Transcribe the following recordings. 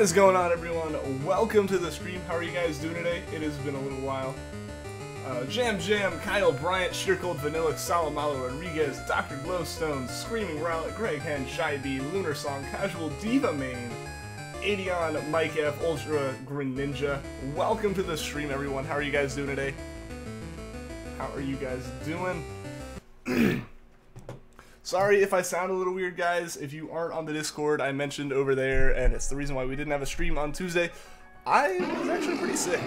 is going on, everyone? Welcome to the stream. How are you guys doing today? It has been a little while. Jam, Kyle Bryant, Sheer Cold Vanilla, Salamalo Rodriguez, Dr. Glowstone, Screaming Rowlet, Greg Hen, Shy B, Lunar Song, Casual Diva Main, Adion, Mike F, Ultra Greninja. Welcome to the stream, everyone. How are you guys doing today? How are you guys doing? Sorry if I sound a little weird, guys. If you aren't on the Discord, I mentioned over there, and it's the reason why we didn't have a stream on Tuesday. I was actually pretty sick.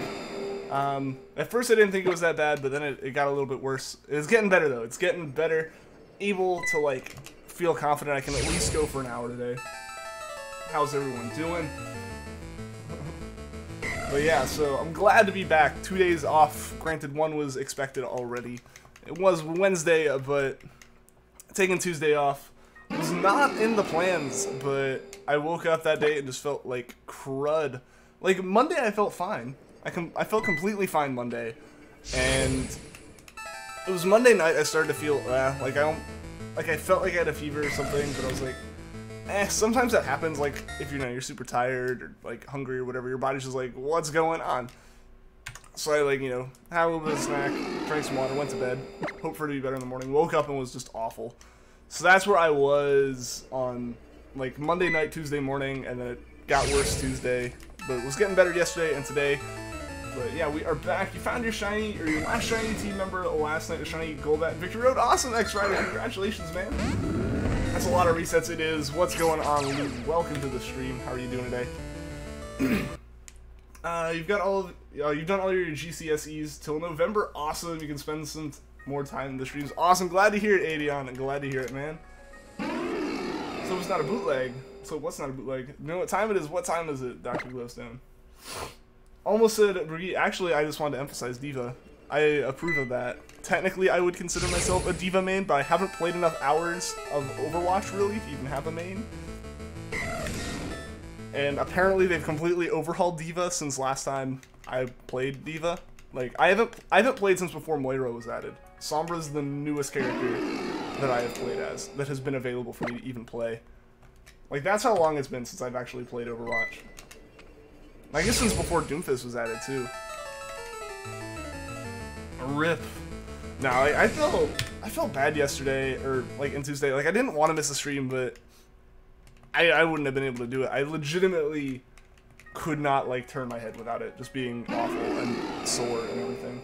At first I didn't think it was that bad, but then it got a little bit worse. It's getting better, though. It's getting better. Able to, like, feel confident I can at least go for an hour today. How's everyone doing? But yeah, so I'm glad to be back. 2 days off. Granted, one was expected already. It was Wednesday, but taking Tuesday off was not in the plans, but I woke up that day and just felt like crud. Like, Monday I felt fine. I felt completely fine Monday, and it was Monday night I started to feel, like I felt like I had a fever or something, but I was like, sometimes that happens, like, if you're super tired, or, like, hungry or whatever, your body's just like, what's going on? So I, like, had a little bit of a snack, drank some water, went to bed, hoped for it to be better in the morning, woke up and was just awful. So that's where I was on, like, Monday night, Tuesday morning, and then it got worse Tuesday, but it was getting better yesterday and today. But yeah, we are back. You found your shiny, or your last shiny team member last night, the shiny Golbat Victory Road. Awesome, X-Rider. Congratulations, man. That's a lot of resets it is. What's going on, Luke? Welcome to the stream. How are you doing today? You've done all your GCSEs till November. Awesome. You can spend some more time in the streams. Awesome. Glad to hear it, Adion, and glad to hear it, man. So it's not a bootleg. So what's not a bootleg? You know what time it is? What time is it, Dr. Glowstone? Almost said Brigitte. Actually, I just wanted to emphasize Diva. I approve of that. Technically, I would consider myself a Diva main, but I haven't played enough hours of Overwatch, really, to even have a main. And apparently, they've completely overhauled Diva since last time I played Diva. Like, I haven't played since before Moira was added. Sombra's the newest character that I have played as, that has been available for me to even play. Like, that's how long it's been since I've actually played Overwatch. I guess since before Doomfist was added, too. RIP. No, I felt bad yesterday, or, like, in Tuesday. Like, I didn't want to miss a stream, but I wouldn't have been able to do it. I legitimately could not, like, turn my head without it just being awful and sore and everything.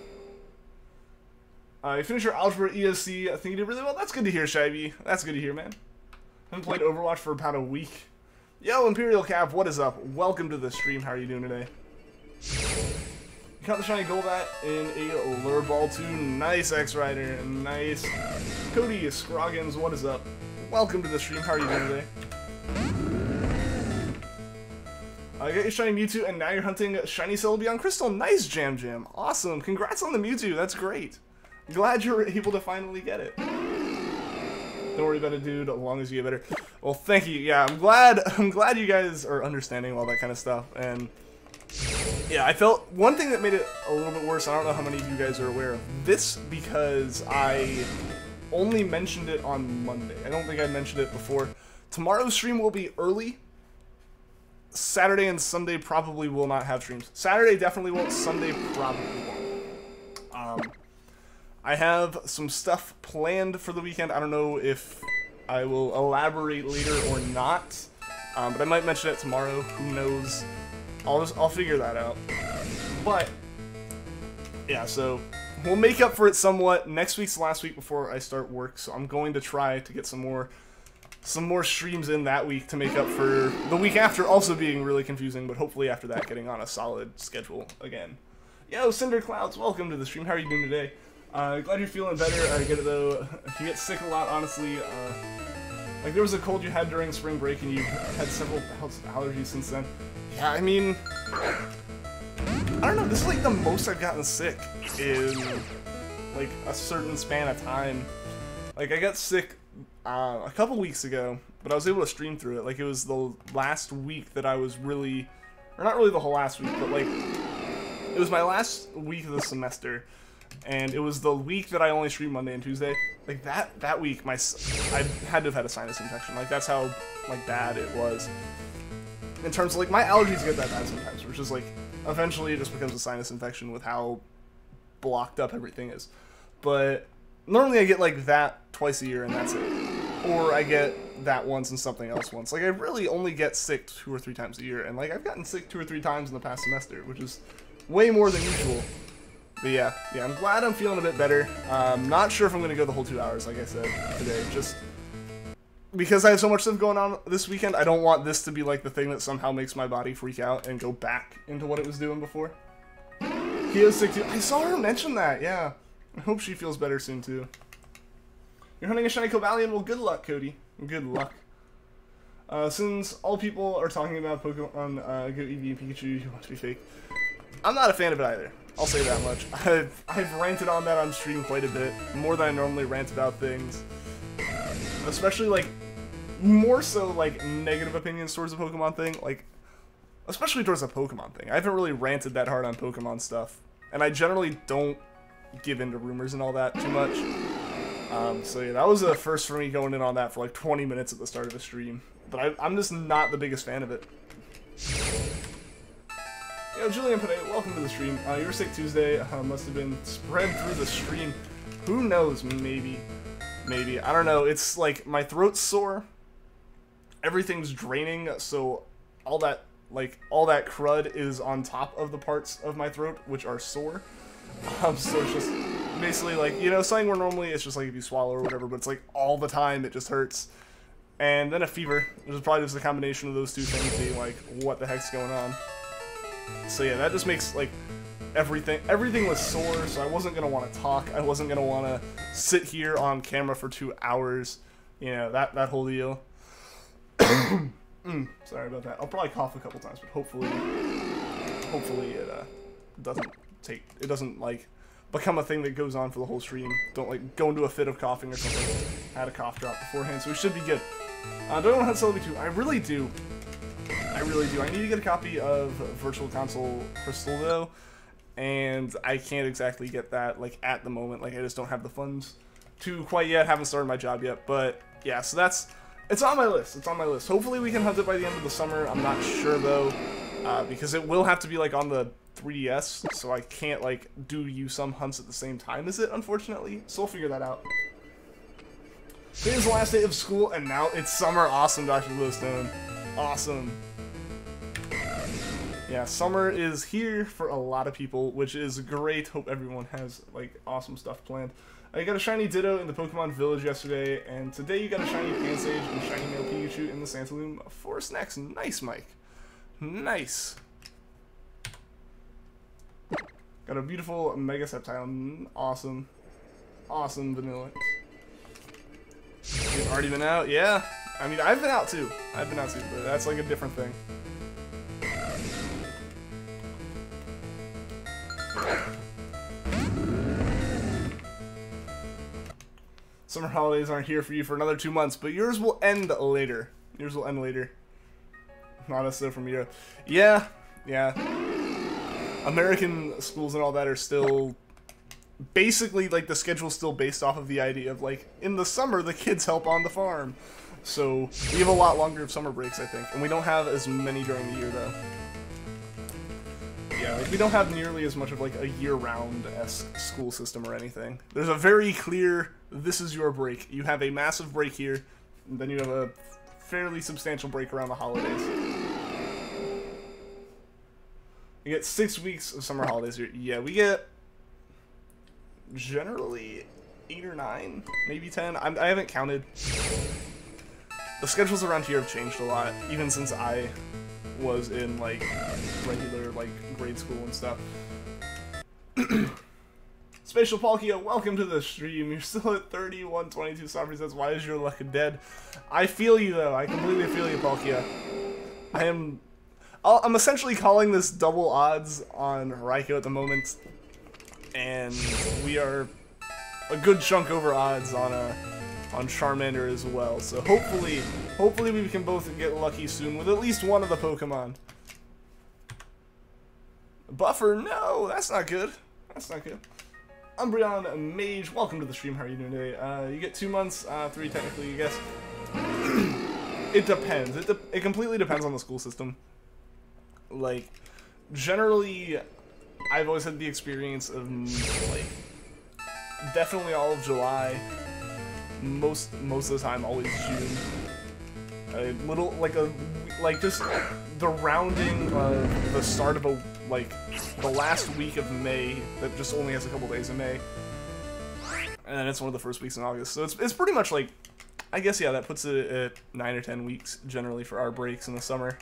You finished your Algebra ESC. I think you did really well. That's good to hear, Shivy. That's good to hear, man. I haven't played Overwatch for about a week. Yo, Imperial Cap, what is up? Welcome to the stream. How are you doing today? You caught the shiny Golbat in a Lure Ball 2. Nice, X-Rider. Nice. Cody Scroggins, what is up? Welcome to the stream. How are you doing today? You got your shiny Mewtwo, and now you're hunting shiny Celebion Crystal. Nice, Jam. Awesome. Congrats on the Mewtwo. That's great. Glad you're able to finally get it. Don't worry about it, dude, as long as you get better. Well, thank you. Yeah, I'm glad you guys are understanding all that kind of stuff. And yeah, I felt one thing that made it a little bit worse. I don't know how many of you guys are aware of this, because I only mentioned it on Monday. I don't think I mentioned it before. Tomorrow's stream will be early. Saturday and Sunday probably will not have streams. Saturday definitely won't. Sunday probably won't. I have some stuff planned for the weekend. I don't know if I will elaborate later or not, but I might mention it tomorrow. Who knows? I'll figure that out. But yeah, so we'll make up for it somewhat. Next week's the last week before I start work, so I'm going to try to get some more streams in that week to make up for the week after also being really confusing. But hopefully after that, getting on a solid schedule again. Yo, Cinder Clouds, welcome to the stream. How are you doing today? Glad you're feeling better. I get it though. You get sick a lot, honestly. Like, there was a cold you had during spring break, and you've had several bouts of allergies since then. Yeah, I mean, I don't know. This is like the most I've gotten sick in like a certain span of time. Like, I got sick a couple weeks ago, but I was able to stream through it. Like, it was the last week that I was really, or not really the whole last week, but like it was my last week of the semester. And it was the week that I only streamed Monday and Tuesday. Like, that week, I had to have had a sinus infection. Like, that's how, like, bad it was. in terms of, like, my allergies get that bad sometimes, which is, like, eventually it just becomes a sinus infection with how blocked up everything is. But normally I get, like, that twice a year and that's it. Or I get that once and something else once. Like, I really only get sick 2 or 3 times a year, and, like, I've gotten sick 2 or 3 times in the past semester, which is way more than usual. But yeah, I'm glad I'm feeling a bit better. Not sure if I'm going to go the whole 2 hours, like I said, today. Just because I have so much stuff going on this weekend, I don't want this to be, like, the thing that somehow makes my body freak out and go back into what it was doing before. He is sick too. I saw her mention that, yeah. I hope she feels better soon, too. You're hunting a shiny Cobalion? Well, good luck, Cody. Good luck. Since all people are talking about Pokemon Go Eevee and Pikachu, you want to be fake. I'm not a fan of it either. I'll say that much. I've ranted on that on stream quite a bit, more than I normally rant about things. Especially, like, more so, like, negative opinions towards the Pokemon thing. Like, especially towards the Pokemon thing. I haven't really ranted that hard on Pokemon stuff. And I generally don't give in to rumors and all that too much. So yeah, that was a first for me going in on that for like 20 minutes at the start of the stream. But I'm just not the biggest fan of it. Yo, Julian Panay, welcome to the stream. You were sick Tuesday. Must have been spread through the stream. Who knows? Maybe. I don't know. It's like my throat's sore. Everything's draining, so all that crud is on top of the parts of my throat which are sore. So it's just basically like, you know, something where normally it's just like if you swallow or whatever, but it's like all the time it just hurts. And then a fever, which is probably just a combination of those two things being like, what the heck's going on? So yeah, that just makes like everything was sore, so I wasn't gonna want to talk. I wasn't gonna want to sit here on camera for 2 hours. You know, that whole deal. Sorry about that. I'll probably cough a couple times, but hopefully it doesn't like become a thing that goes on for the whole stream. Don't like go into a fit of coughing or something. I had a cough drop beforehand, so we should be good. Do I want to have Celebi 2? I really do. I need to get a copy of Virtual Console Crystal though, and I can't exactly get that like at the moment. Like I just don't have the funds to quite yet. Haven't started my job yet, but yeah. So it's on my list. It's on my list. Hopefully we can hunt it by the end of the summer. I'm not sure though, because it will have to be like on the 3DS, so I can't like do some hunts at the same time as it, unfortunately. So we'll figure that out. Today is the last day of school, and now it's summer. Awesome, Dr. Glowstone. Awesome. Yeah, summer is here for a lot of people, which is great. Hope everyone has like awesome stuff planned. I got a shiny Ditto in the Pokemon Village yesterday, and today you got a shiny Pansage and a shiny male Pikachu in the Santaloom Forest Next. Nice, Mike. Nice. Got a beautiful Mega Sceptile. Awesome. Awesome Vanilla. You've already been out? Yeah. I mean, I've been out too. But that's like a different thing. Summer holidays aren't here for you for another 2 months, but yours will end later. Not us though from Europe. Yeah. American schools and all that are still basically like the schedule's still based off of the idea of like in the summer the kids help on the farm. So we have a lot longer of summer breaks, I think, and we don't have as many during the year though. Yeah, like we don't have nearly as much of like a year-round-esque school system or anything. There's a very clear, this is your break. You have a massive break here, and then you have a fairly substantial break around the holidays. You get 6 weeks of summer holidays here. Yeah, we get generally 8 or 9, maybe 10. I haven't counted. The schedules around here have changed a lot, even since I was in like regular like grade school and stuff. Spatial Palkia, welcome to the stream. You're still at 3122 Sovereigns. That's why is your luck dead? I feel you though. I completely feel you, Palkia. I'm essentially calling this double odds on Raikou at the moment, and we are a good chunk over odds on Charmander as well. So hopefully we can both get lucky soon with at least one of the Pokemon. Buffer, no, that's not good. That's not good. Umbreon Mage, welcome to the stream. How are you doing today? You get 2 months, 3 technically, I guess. It depends. It completely depends on the school system. Like, generally, I've always had the experience of, like, definitely all of July, most of the time, always June. A little, like just the rounding of the start of the last week of May, that just only has a couple days in May. And then it's one of the first weeks in August. So it's pretty much like, I guess, yeah, that puts it at 9 or 10 weeks, generally, for our breaks in the summer.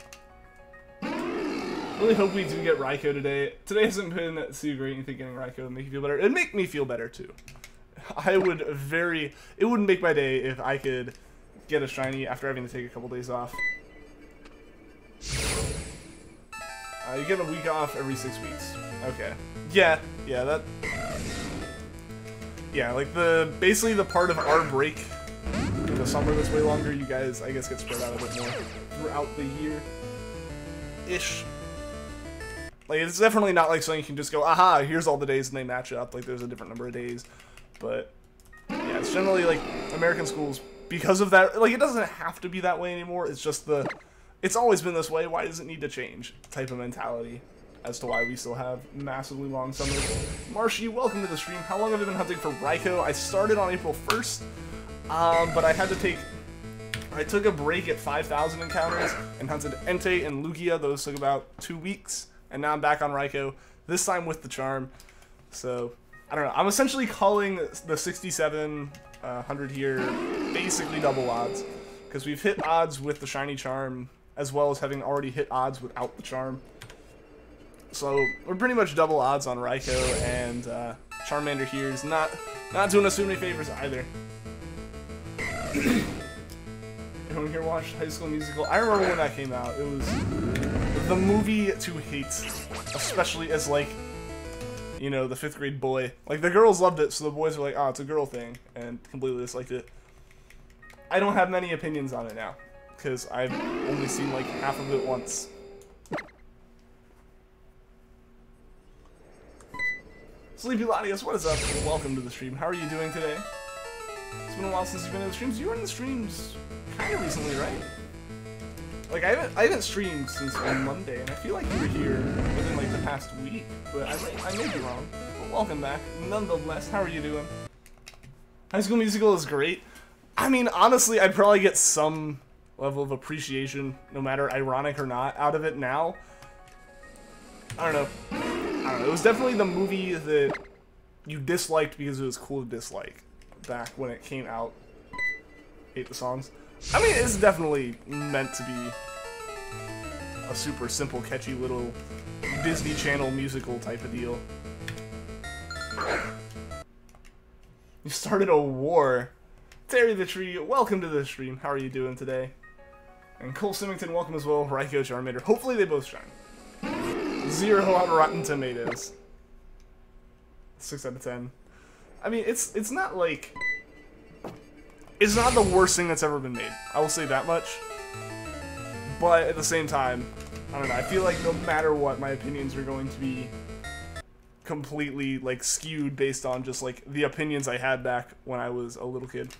Really hope we do get Raikou today. Today hasn't been too great. You think getting Raikou would make you feel better? It'd make me feel better, too. It wouldn't make my day if I could get a shiny after having to take a couple days off. You get a week off every 6 weeks. Okay. Yeah, that... Yeah, like basically the part of our break in the summer that's way longer, you guys, I guess, get spread out a bit more throughout the year-ish. Like, it's definitely not like something you can just go, aha, here's all the days and they match up. Like, there's a different number of days. But, yeah, it's generally, like, American schools, because of that, like, it doesn't have to be that way anymore. It's just it's always been this way. Why does it need to change? Type of mentality as to why we still have massively long summers. Marshy, welcome to the stream. How long have I been hunting for Raikou? I started on April 1st, but I took a break at 5,000 encounters and hunted Entei and Lugia. Those took about 2 weeks, and now I'm back on Raikou, this time with the charm. So, I don't know. I'm essentially calling the 6,700 here basically double odds, because we've hit odds with the shiny charm, as well as having already hit odds without the charm. So, we're pretty much double odds on Raikou, and Charmander here is not doing us too many favors either. Anyone here watched High School Musical? I remember when that came out. It was the movie to hate, especially as, like, you know, the 5th grade boy. Like, the girls loved it, so the boys were like, oh, it's a girl thing, and completely disliked it. I don't have many opinions on it now, because I've only seen, like, half of it once. Sleepy Latias, what is up? Welcome to the stream. How are you doing today? It's been a while since you've been in the streams. You were in the streams kind of recently, right? Like, I haven't streamed since Monday, and I feel like you were here within, like, the past week, but I may be wrong. But welcome back. Nonetheless, how are you doing? High School Musical is great. I mean, honestly, I'd probably get some level of appreciation, no matter ironic or not, out of it now. I don't know. It was definitely the movie that you disliked because it was cool to dislike back when it came out. Hate the songs. I mean, it's definitely meant to be a super simple, catchy little Disney Channel musical type of deal. You started a war. Terry the Tree, welcome to the stream. How are you doing today? And Cole Symington, welcome as well. Raikou Charmander. Hopefully they both shine. 0 on Rotten Tomatoes. 6 out of 10. I mean, it's not like... It's not the worst thing that's ever been made. I will say that much. But at the same time, I don't know. I feel like no matter what, my opinions are going to be completely, like, skewed based on just, like, the opinions I had back when I was a little kid.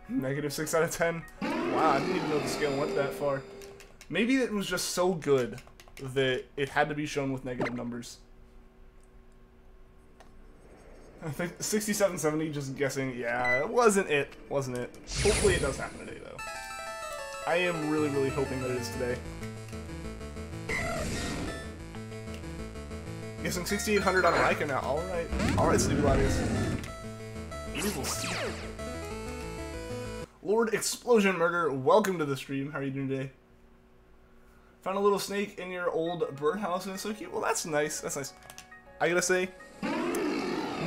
Negative 6 out of 10. Wow, I didn't even know the scale went that far. Maybe it was just so good that it had to be shown with negative numbers. I think 6770, just guessing. Yeah, it wasn't it. Wasn't it. Hopefully it does happen today, though. I am really, really hoping that it is today. Guessing 6800 on Raikou now. Alright. Alright, Sleepy Latias. Evil Sea. Lord Explosion Murder, welcome to the stream. How are you doing today? Found a little snake in your old birdhouse and it's so cute. Well, that's nice. That's nice. I gotta say,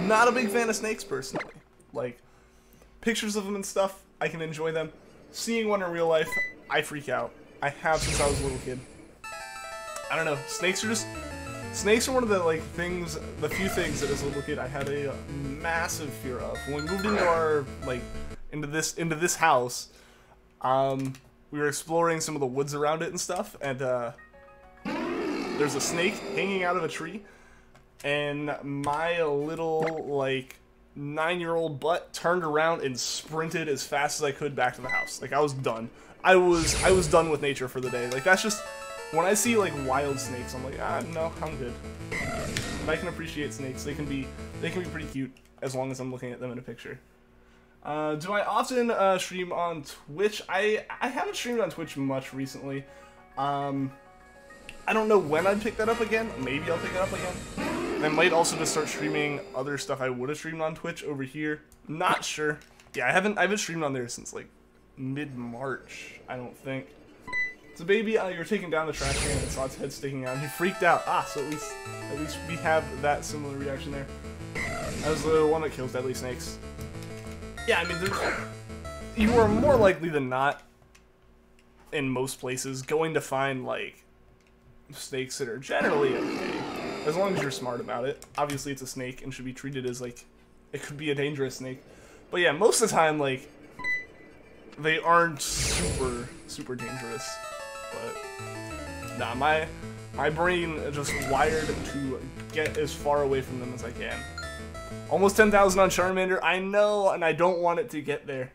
not a big fan of snakes personally. Like, pictures of them and stuff, I can enjoy them. Seeing one in real life, I freak out. I have since I was a little kid. I don't know. Snakes are one of the, like, things, the few things that as a little kid I had a massive fear of. When we moved into our, like, into this house, we were exploring some of the woods around it and stuff, and there's a snake hanging out of a tree, and my little, like, 9-year-old butt turned around and sprinted as fast as I could back to the house. Like, I was done. I was done with nature for the day. Like, that's just When I see like wild snakes, I'm like, ah, no, I'm good. But I can appreciate snakes. They can be pretty cute as long as I'm looking at them in a picture. Do I often stream on Twitch? I haven't streamed on Twitch much recently. I don't know when I'd pick that up again. Maybe I'll pick it up again. And I might also just start streaming other stuff I would have streamed on Twitch over here. Not sure. Yeah, I haven't streamed on there since like mid-March, I don't think. So baby, you're taking down the trash can and saw its head sticking out and you freaked out. Ah, so at least we have that similar reaction there. That was the one that kills deadly snakes. Yeah, I mean, you are more likely than not, in most places, going to find, like, snakes that are generally okay, as long as you're smart about it. Obviously, it's a snake and should be treated as, like, it could be a dangerous snake. But yeah, most of the time, like, they aren't super, super dangerous. But, nah, my brain is just wired to get as far away from them as I can. Almost 10,000 on Charmander, I know, and I don't want it to get there.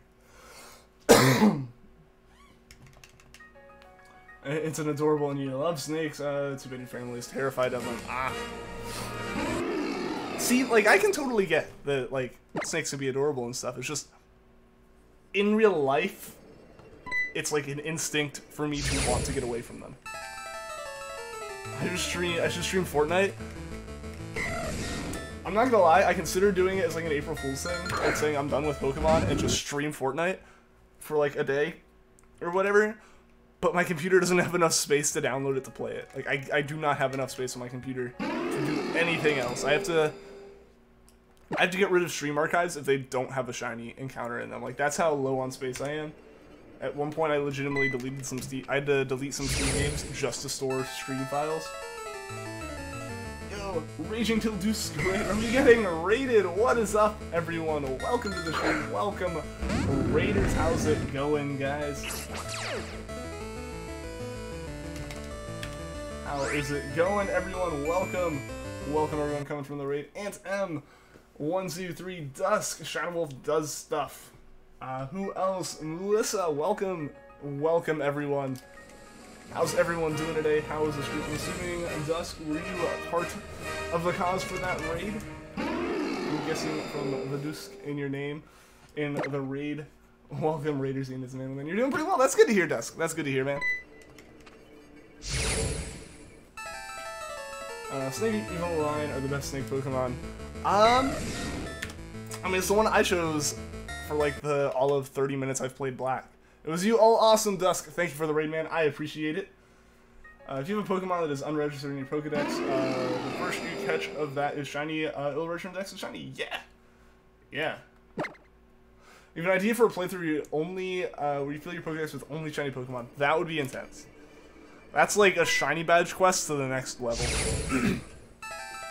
It's an adorable and you love snakes. Too bad your family is terrified of them. Ah. See, like, I can totally get that, like, snakes can be adorable and stuff. It's just, in real life, it's like an instinct for me to want to get away from them. I should stream Fortnite. I'm not gonna lie, I consider doing it as like an April Fool's thing, like saying I'm done with Pokemon and just stream Fortnite for like a day or whatever, but my computer doesn't have enough space to download it to play it. Like, I do not have enough space on my computer to do anything else. I have to get rid of stream archives if they don't have a shiny encounter in them. Like, that's how low on space I am. At one point, I legitimately deleted some Steam. I had to delete some Steam games just to store stream files. Yo, Raging Till Deuce, great. Are we getting raided? What is up, everyone? Welcome to the stream. Welcome, Raiders. How's it going, guys? How is it going, everyone? Welcome. Welcome, everyone coming from the raid. Ant M123 Dusk. Shadow Wolf does stuff. Who else? Melissa, welcome. Welcome, everyone. How's everyone doing today? How is the stream? I'm assuming, Dusk, were you a part of the cause for that raid? I'm guessing from the Dusk in your name, in the raid. Welcome, Raiders in his name. You're doing pretty well. That's good to hear, Dusk. That's good to hear, man. Snake Evil Line are the best snake Pokemon. I mean, it's the one I chose for like all of 30 minutes I've played Black. It was you. All awesome, Dusk. Thank you for the raid, man. I appreciate it. If you have a Pokemon that is unregistered in your Pokedex, the first you catch of that is shiny. Ill-registered Dex is shiny. Yeah. Yeah. You have an idea for a playthrough where you fill your Pokedex with only shiny Pokemon. That would be intense. That's like a shiny badge quest to the next level.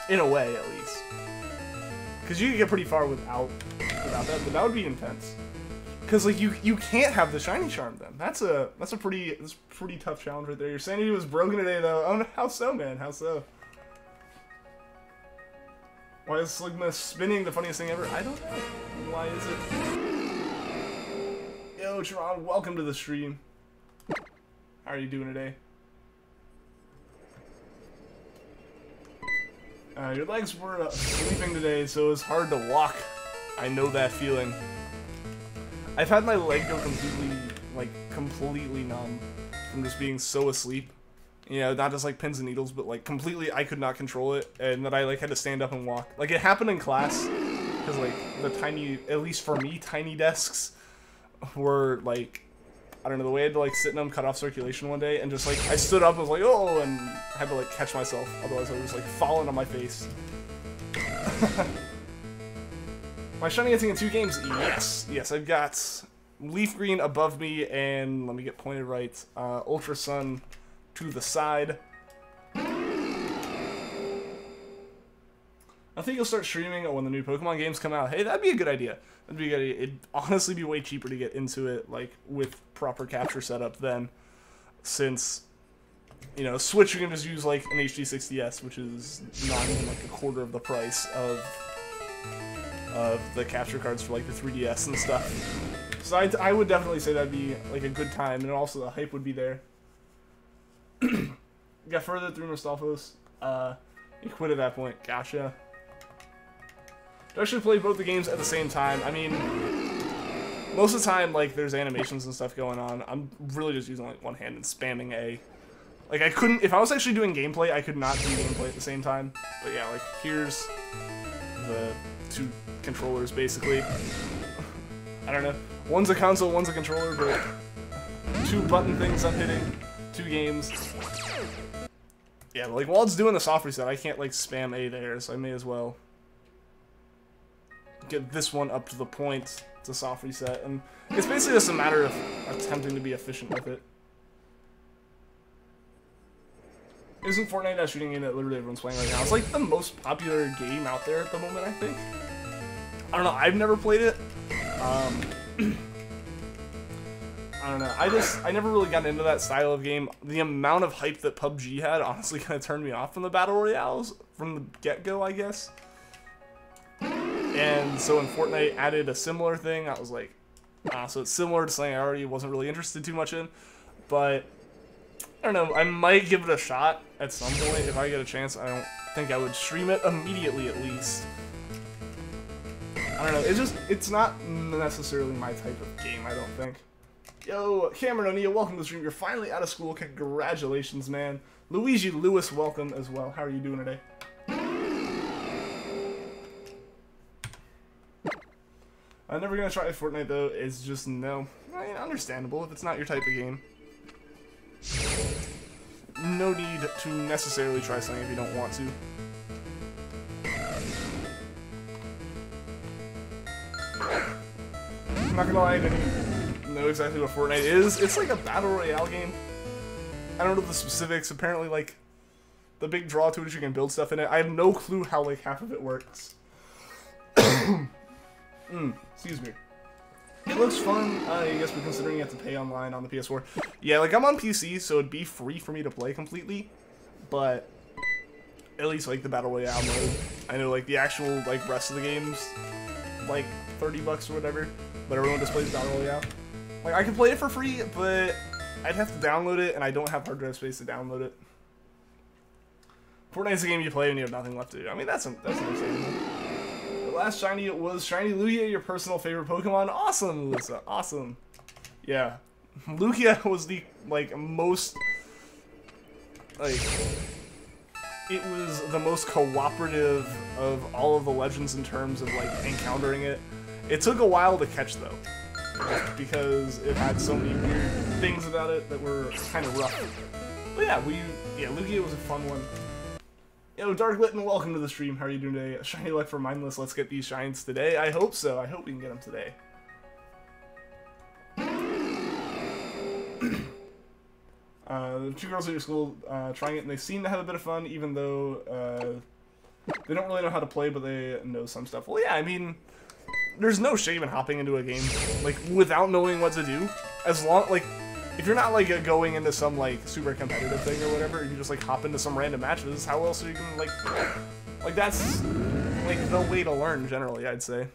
In a way, at least. Because you can get pretty far without that, but that would be intense. Because like you can't have the shiny charm then. That's a pretty tough challenge right there. Your sanity was broken today though. Oh no, how so, man? How so? Why is Sligma spinning the funniest thing ever? I don't know. Why is it? Yo, Chiron, welcome to the stream. How are you doing today? Your legs were sleeping today, so it was hard to walk. I know that feeling. I've had my leg go completely numb from just being so asleep. You know, not just like pins and needles, but like completely I could not control it, and that I like had to stand up and walk. Like it happened in class, because like the tiny, at least for me, tiny desks were like, I don't know, the way I had to like sit in them, cut off circulation one day, and just like, I stood up and was like, oh, and I had to like catch myself, otherwise I was just like falling on my face. Am I shiny getting in 2 games? Yes. Yes, I've got Leafgreen above me, and let me get pointed right, Ultra Sun to the side. I think you'll start streaming when the new Pokemon games come out. Hey, that'd be a good idea. That'd be a good idea. It'd honestly be way cheaper to get into it, like, with proper capture setup then, since, you know, Switch you can just use, like, an HD 60S, which is not even, like, a quarter of the price of the capture cards for, like, the 3DS and stuff. So I would definitely say that'd be, like, a good time, and also the hype would be there. got further through Nostalphos. You quit at that point. Gotcha. Do I actually play both the games at the same time? I mean, most of the time, like, there's animations and stuff going on. I'm really just using, like, one hand and spamming A. Like, I couldn't, if I was actually doing gameplay, I could not do gameplay at the same time. But yeah, like, here's the two controllers, basically. I don't know. One's a console, one's a controller, but two button things I'm hitting, two games. Yeah, but like, while it's doing the soft reset, I can't, like, spam A there, so I may as well get this one up to the point to soft reset. And it's basically just a matter of attempting to be efficient with it. Isn't Fortnite that shooting game that literally everyone's playing right now? It's like the most popular game out there at the moment, I think. I don't know, I've never played it. I don't know, I never really got into that style of game. The amount of hype that PUBG had honestly kind of turned me off from the Battle Royales from the get-go, I guess. And so when Fortnite added a similar thing, I was like, so it's similar to something I already wasn't really interested too much in, but I don't know, I might give it a shot at some point if I get a chance. I don't think I would stream it immediately, at least. I don't know, it's not necessarily my type of game, I don't think. Yo, Cameron O'Neill, welcome to the stream. You're finally out of school. Congratulations, man. Luigi Lewis, welcome as well. How are you doing today? I'm never gonna try Fortnite though. It's just no. I mean, understandable if it's not your type of game. No need to necessarily try something if you don't want to. I'm not gonna lie, I didn't know exactly what Fortnite is. It's like a battle royale game. I don't know the specifics. Apparently, like, the big draw to it is you can build stuff in it. I have no clue how, like, half of it works. Excuse me. It looks fun. I guess we're considering you have to pay online on the PS4. Yeah, like, I'm on PC, so it'd be free for me to play completely. But at least, like, the Battle Royale mode. I know, like, the actual, like, rest of the games, like, $30 or whatever. But everyone just plays Battle Royale. Like, I can play it for free, but I'd have to download it, and I don't have hard drive space to download it. Fortnite's a game you play when you have nothing left to do. I mean, that's understandable. The last shiny was Shiny Lugia, your personal favorite Pokemon. Awesome, Melissa. Awesome. Yeah. Lugia was the, like, most, like, it was the most cooperative of all of the legends in terms of, like, encountering it. It took a while to catch, though, because it had so many weird things about it that were kind of rough. But yeah, Lugia was a fun one. Yo, Dark Litten, welcome to the stream. How are you doing today? Shiny luck for Mindless. Let's get these shines today. I hope so. I hope we can get them today. The two girls at your school trying it, and they seem to have a bit of fun, even though they don't really know how to play, but they know some stuff. Well, yeah, I mean, there's no shame in hopping into a game, like, without knowing what to do. As long, like, if you're not, like, going into some, like, super competitive thing or whatever, you just, like, hop into some random matches, how else are you gonna, like, that's, like, the way to learn, generally, I'd say.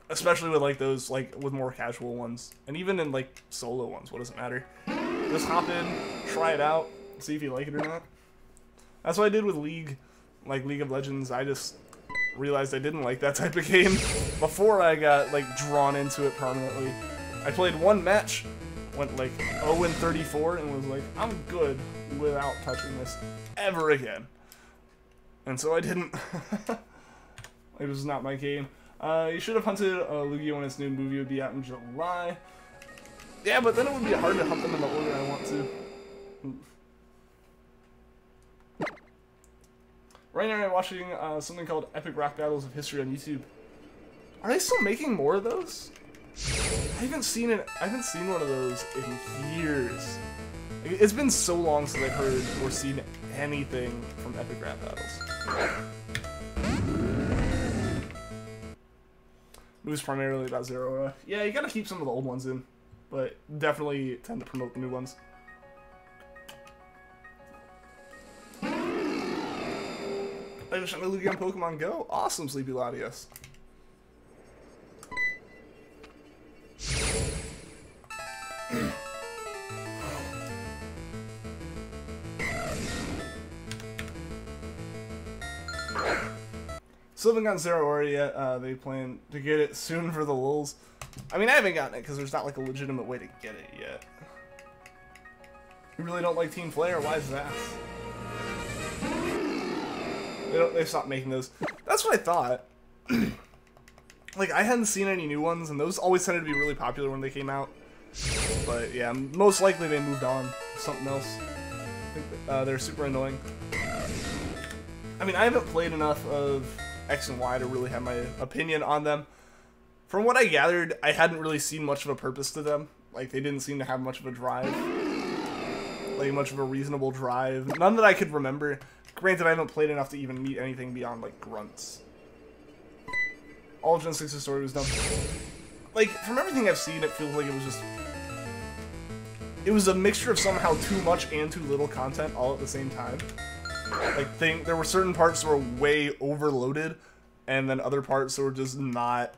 Especially with, like, those, like, with more casual ones. And even in, like, solo ones, what does it matter? Just hop in, try it out, see if you like it or not. That's what I did with League, like, League of Legends. I just realized I didn't like that type of game before I got, like, drawn into it permanently. I played one match, went, like, 0-34, and was like, I'm good without touching this ever again. And so I didn't. It was not my game. You should have hunted Lugia when its new movie would be out in July. Yeah, but then it would be hard to hunt them in the order I want to. Right now I'm watching something called Epic Rap Battles of History on YouTube. Are they still making more of those? I haven't seen one of those in years. It's been so long since I've heard or seen anything from Epic Rap Battles. It was primarily about Zero. Yeah, you gotta keep some of the old ones in, but definitely tend to promote the new ones. I just shot Lugia on Pokemon Go. Awesome, Sleepy Latias. Still haven't gotten Zeraora yet. They plan to get it soon for the lulz. I mean, I haven't gotten it because there's not like a legitimate way to get it yet. You really don't like Team Flare? Why is that? They stopped making those. That's what I thought. Like, I hadn't seen any new ones, and those always tended to be really popular when they came out. But yeah, most likely they moved on to something else. I think they're super annoying. I mean, I haven't played enough of X and Y to really have my opinion on them. From what I gathered, I hadn't really seen much of a purpose to them. Like, they didn't seem to have much of a drive. Like, much of a reasonable drive. None that I could remember. Granted, I haven't played enough to even meet anything beyond, like, grunts. All of Gen 6's story was done. Like, from everything I've seen, it feels like it was just... It was a mixture of somehow too much and too little content all at the same time. Like, there were certain parts that were way overloaded, and then other parts that were just not...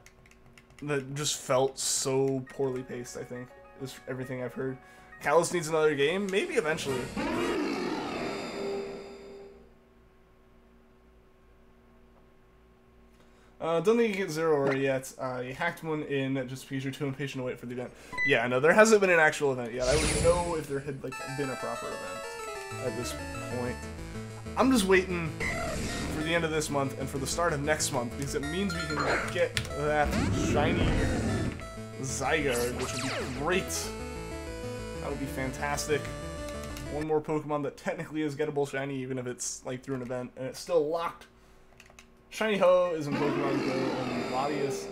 That just felt so poorly paced, I think, is everything I've heard. Kalos needs another game? Maybe eventually. Don't think you get Zeraora yet. You hacked one in just because you're too impatient to wait for the event. Yeah, no, there hasn't been an actual event yet. I would know if there had like been a proper event at this point. I'm just waiting for the end of this month and for the start of next month because it means we can get that shiny Zygarde, which would be great. That would be fantastic. One more Pokemon that technically is gettable shiny, even if it's like through an event, and it's still locked. Shiny Ho is in Pokemon Go, and Latias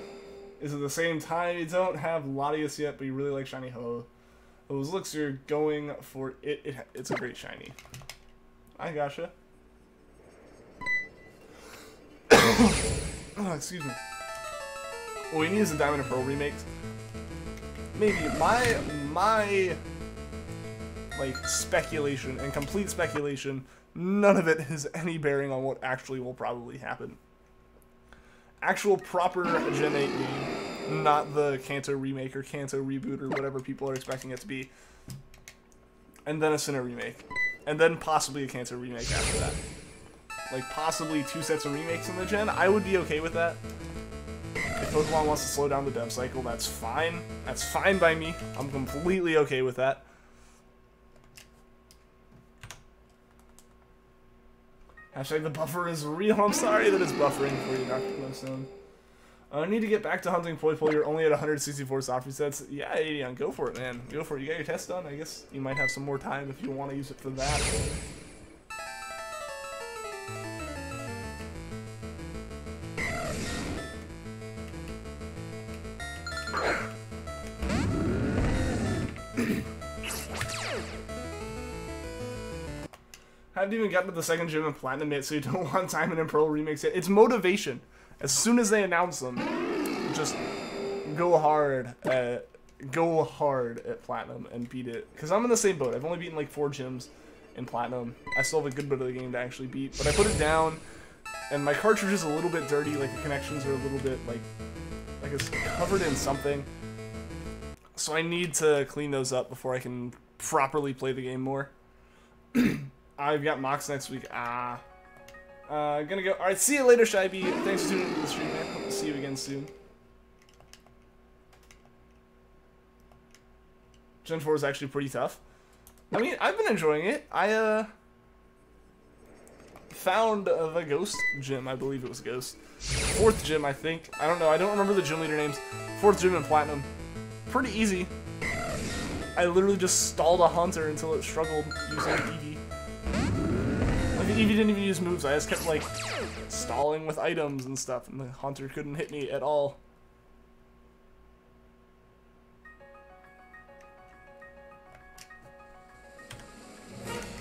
is at the same time. You don't have Latias yet, but you really like Shiny Ho. Those looks you're going for it. It's a great shiny. I gotcha. Oh, excuse me. What we need is a Diamond and Pearl remakes. Maybe my like speculation and complete speculation. None of it has any bearing on what actually will probably happen. Actual proper Gen 8 game, not the Kanto remake or Kanto reboot or whatever people are expecting it to be. And then a Sinnoh remake. And then possibly a Kanto remake after that. Like, possibly 2 sets of remakes in the gen. I would be okay with that. If Pokemon wants to slow down the dev cycle, that's fine. That's fine by me. I'm completely okay with that. Hashtag the buffer is real. I'm sorry that it's buffering for you, Dr. Glowstone. I need to get back to hunting Poipole. You're only at 164 soft resets. Yeah, Adion, go for it, man. Go for it. You got your test done. I guess you might have some more time if you want to use it for that. I haven't even gotten to the second gym in Platinum yet, so you don't want Diamond and Pearl remakes yet. It's motivation. As soon as they announce them, just go hard at Platinum and beat it. Because I'm in the same boat. I've only beaten like 4 gyms in Platinum. I still have a good bit of the game to actually beat. But I put it down, and my cartridge is a little bit dirty. Like, the connections are a little bit, like it's covered in something. So I need to clean those up before I can properly play the game more. I've got mocks next week. Gonna go. Alright, see you later, Shyby. Thanks for tuning into the stream, man. Hope to see you again soon. Gen 4 is actually pretty tough. I mean, I've been enjoying it. I, found the Ghost gym. I believe it was Ghost. 4th gym, I think. I don't know. I don't remember the gym leader names. 4th gym in Platinum. Pretty easy. I literally just stalled a Hunter until it struggled using Eevee. Like, the Eevee didn't even use moves. I just kept, like, stalling with items and stuff, and the Hunter couldn't hit me at all.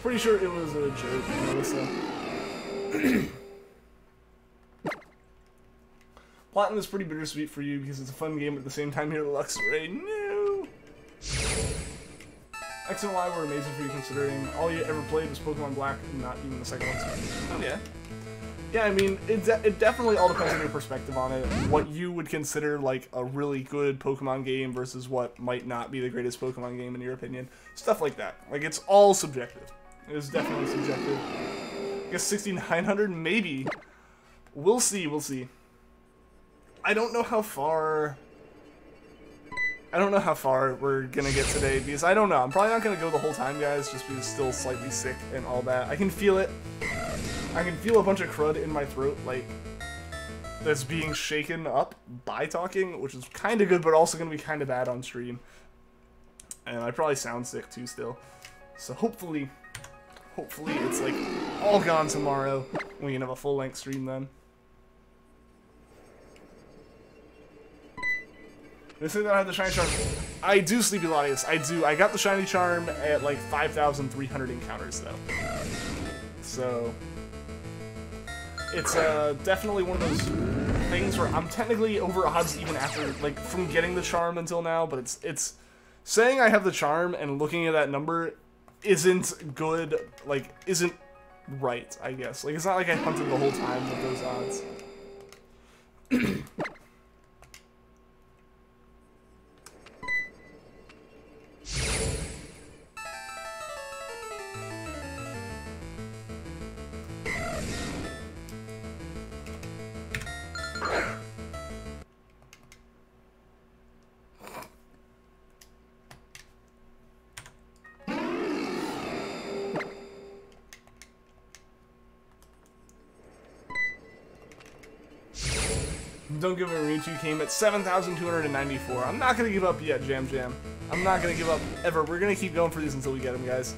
Pretty sure it was a joke, Melissa. Platinum is pretty bittersweet for you because it's a fun game, but at the same time you're Luxray. No! X and Y were amazing for you considering all you ever played was Pokemon Black and not even the second one. Oh yeah. Yeah, I mean, it definitely all depends on your perspective on it. What you would consider like a really good Pokemon game versus what might not be the greatest Pokemon game in your opinion. Stuff like that. Like, it's all subjective. It is definitely subjective. I guess 6900 maybe. We'll see, we'll see. I don't know how far we're gonna get today, because I don't know. I'm probably not gonna go the whole time, guys, just because still slightly sick and all that. I can feel it. I can feel a bunch of crud in my throat, like, that's being shaken up by talking, which is kind of good, but also gonna be kind of bad on stream. And I probably sound sick, too, still. So hopefully it's, like, all gone tomorrow. We can have a full-length stream then. They say that I have the shiny charm. I do, Sleepy Latias. I do. I got the shiny charm at like 5,300 encounters though. So it's definitely one of those things where I'm technically over odds even after like from getting the charm until now. But it's saying I have the charm and looking at that number isn't good. Like isn't right. I guess like it's not like I hunted the whole time with those odds. Don't give up, Mewtwo came at 7,294. I'm not gonna give up yet, Jam. I'm not gonna give up ever. We're gonna keep going for these until we get them, guys.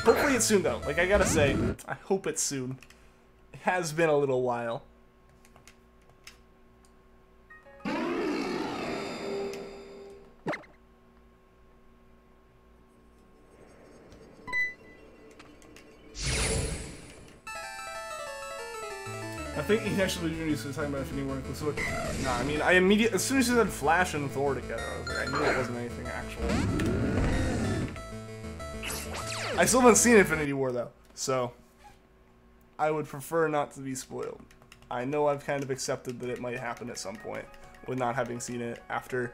Hopefully it's soon, though. Like, I gotta say, I hope it's soon. It has been a little while. I think he actually was talking about Infinity War inclusive. No, I mean, as soon as he said Flash and Thor together, I was like, I knew it wasn't anything actual. I still haven't seen Infinity War, though, so I would prefer not to be spoiled. I know I've kind of accepted that it might happen at some point, with not having seen it after,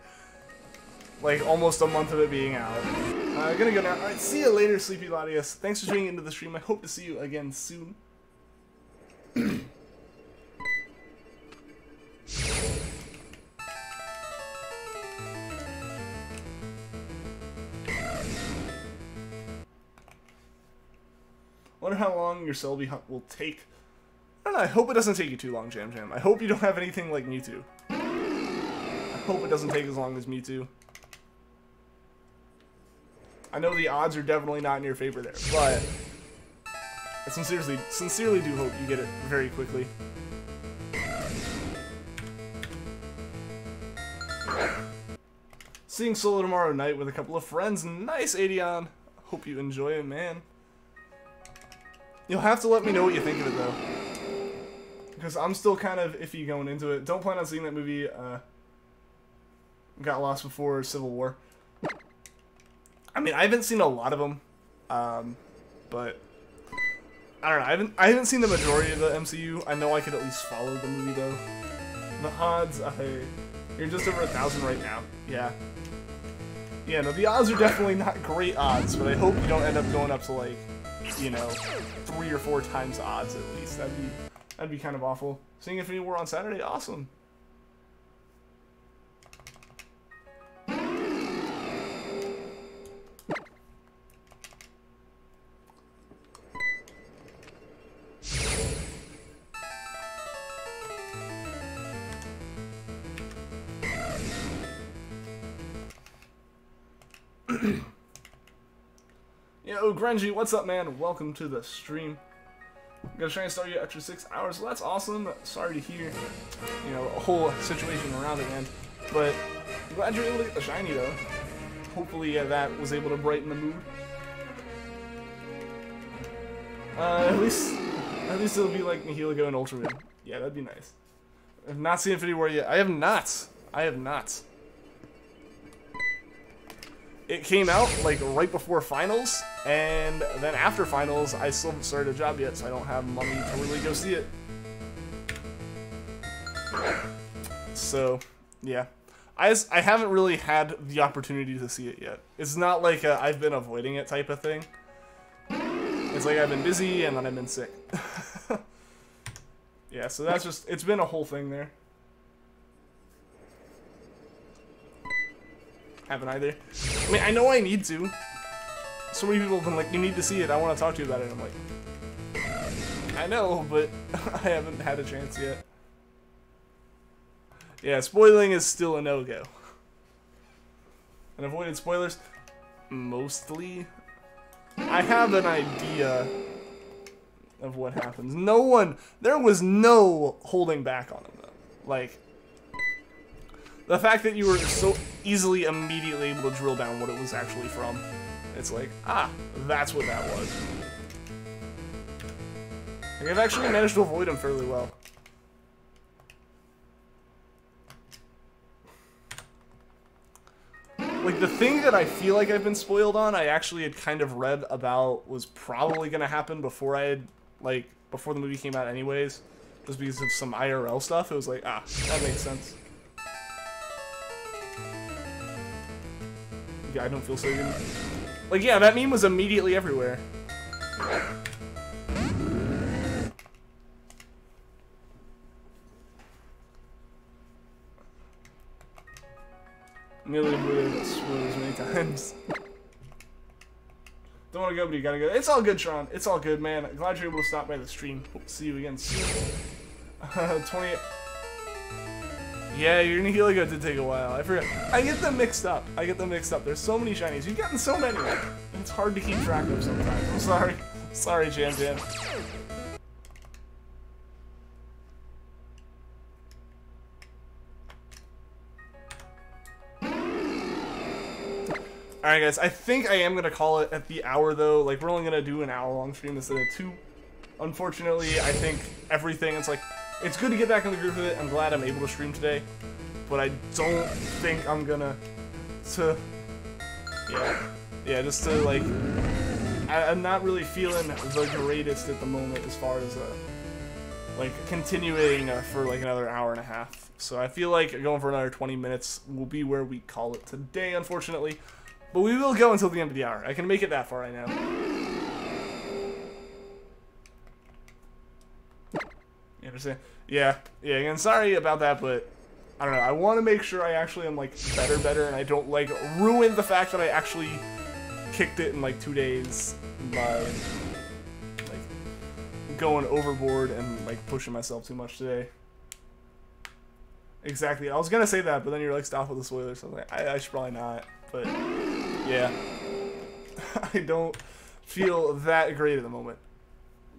like, almost a month of it being out. I'm gonna go now. Alright, see you later, Sleepy Latias. Thanks for tuning into the stream. I hope to see you again soon. Wonder how long your Celebi hunt will take. I don't know, I hope it doesn't take you too long, Jam. I hope you don't have anything like Mewtwo. I hope it doesn't take as long as Mewtwo. I know the odds are definitely not in your favor there, but I sincerely do hope you get it very quickly. Seeing Solo tomorrow night with a couple of friends. Nice, Adion. Hope you enjoy it, man. You'll have to let me know what you think of it, though. Because I'm still kind of iffy going into it. Don't plan on seeing that movie. Got lost before Civil War. I mean, I haven't seen a lot of them. But I don't know. I haven't seen the majority of the MCU. I know I could at least follow the movie, though. The odds, you're just over 1,000 right now. Yeah. Yeah, no, the odds are definitely not great odds, but I hope you don't end up going up to, like, you know, 3 or 4 times odds at least. That'd be kind of awful. Seeing Infinity War on Saturday, awesome. Yo, Grungy, what's up, man? Welcome to the stream. I'm gonna try and start you extra 6 hours. Well, that's awesome. Sorry to hear, you know, a whole situation around it, man. But I'm glad you're able to get the shiny, though. Hopefully, that was able to brighten the mood. At least it'll be like Nihilego and Ultraman. Yeah, that'd be nice. I've not seen Infinity War yet. I have not. It came out, like, right before finals, and then after finals, I still haven't started a job yet, so I don't have money to really go see it. So, yeah. I haven't really had the opportunity to see it yet. It's not like a I've been avoiding it type of thing. It's like I've been busy, and then I've been sick. Yeah, so that's just, it's been a whole thing there. Haven't either. I mean, I know I need to. So many people have been like, you need to see it, I want to talk to you about it. I'm like, I know, but I haven't had a chance yet. Yeah, spoiling is still a no-go. And avoided spoilers? Mostly. I have an idea of what happens. There was no holding back on him, though. Like, the fact that you were so easily, immediately able to drill down what it was actually from. It's like, that's what that was. Like, I've actually managed to avoid him fairly well. Like, the thing that I feel like I've been spoiled on, I actually had kind of read about was probably going to happen before I had, like, before the movie came out anyways. Just because of some IRL stuff, it was like, that makes sense. Yeah, I don't feel so good. Like, yeah, that meme was immediately everywhere. Nearly avoided spoilers many times. Don't want to go, but you gotta go. It's all good, Sean. It's all good, man. Glad you're able to stop by the stream. Hope to see you again soon. 28. Yeah, your Nihilego did take a while. I forgot. I get them mixed up. There's so many shinies. You've gotten so many. It's hard to keep track of sometimes. I'm sorry. Sorry, Jam Jam. Alright guys, I think I am going to call it at the hour though. Like, we're only going to do an hour-long stream instead of 2. Unfortunately, I think everything, it's like, it's good to get back in the groove with it. I'm glad I'm able to stream today. But I don't think I'm gonna, just to, like, I'm not really feeling the greatest at the moment as far as, like, continuing for, like, another hour and a half. So I feel like going for another 20 minutes will be where we call it today, unfortunately. But we will go until the end of the hour. I can make it that far right now. You understand? Yeah, again, sorry about that, but I don't know. I want to make sure I actually am, like, better, and I don't, like, ruin the fact that I actually kicked it in, like, 2 days by, like, going overboard and, like, pushing myself too much today. Exactly. I was gonna say that, but then you're like, stop with the spoilers. So I was like, I should probably not. But, yeah. I don't feel that great at the moment.